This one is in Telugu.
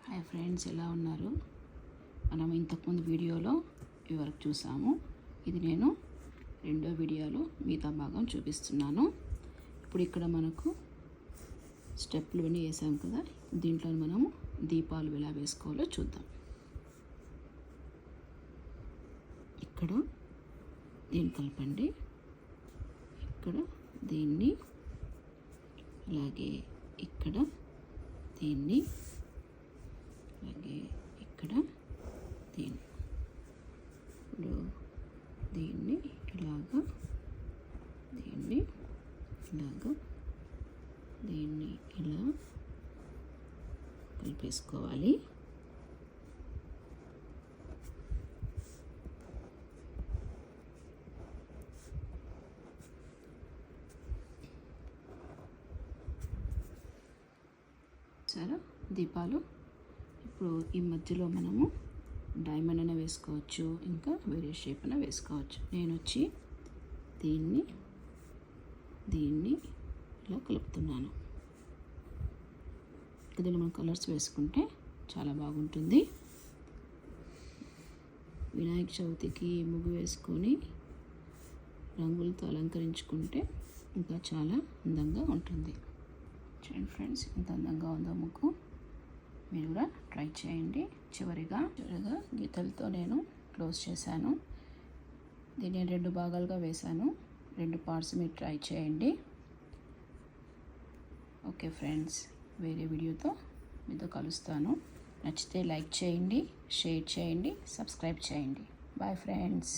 హాయ్ ఫ్రెండ్స్, ఎలా ఉన్నారు? మనం ఇంతకుముందు వీడియోలో ఈ వరకు చూసాము. ఇది నేను రెండో వీడియోలో మిగతా భాగం చూపిస్తున్నాను. ఇప్పుడు ఇక్కడ మనకు స్టెప్లు అన్నీ వేసాం కదా, దీంట్లో మనము దీపాలు ఎలా వేసుకోవాలో చూద్దాం. ఇక్కడ దీన్ని కలపండి, ఇక్కడ దీన్ని, అలాగే ఇక్కడ దీన్ని, అలాగే ఇక్కడ దీన్ని. ఇప్పుడు దీన్ని ఇలాగా, దీన్ని ఇలాగా, దీన్ని ఇలా కలిపేసుకోవాలి. సరే, దీపాలు ఇప్పుడు ఈ మధ్యలో మనము డైమండ్ అయినా వేసుకోవచ్చు, ఇంకా వేరే షేప్ అయినా వేసుకోవచ్చు. నేను వచ్చి దీన్ని ఇలా కలుపుతున్నాను. దీన్ని మనం కలర్స్ వేసుకుంటే చాలా బాగుంటుంది. వినాయక చవితికి ముగ్గు వేసుకొని రంగులతో అలంకరించుకుంటే ఇంకా చాలా అందంగా ఉంటుంది. చూడండి ఫ్రెండ్స్, ఎంత అందంగా ఉందో ముగ్గు. మీరు కూడా ట్రై చేయండి. చివరిగా గీతలతో నేను క్లోజ్ చేశాను. దీన్ని 2 భాగాలుగా వేశాను. 2 పార్ట్స్ మీరు ట్రై చేయండి. ఓకే ఫ్రెండ్స్, వేరే వీడియోతో మీతో కలుస్తాను. నచ్చితే లైక్ చేయండి, షేర్ చేయండి, సబ్స్క్రైబ్ చేయండి. Bye friends.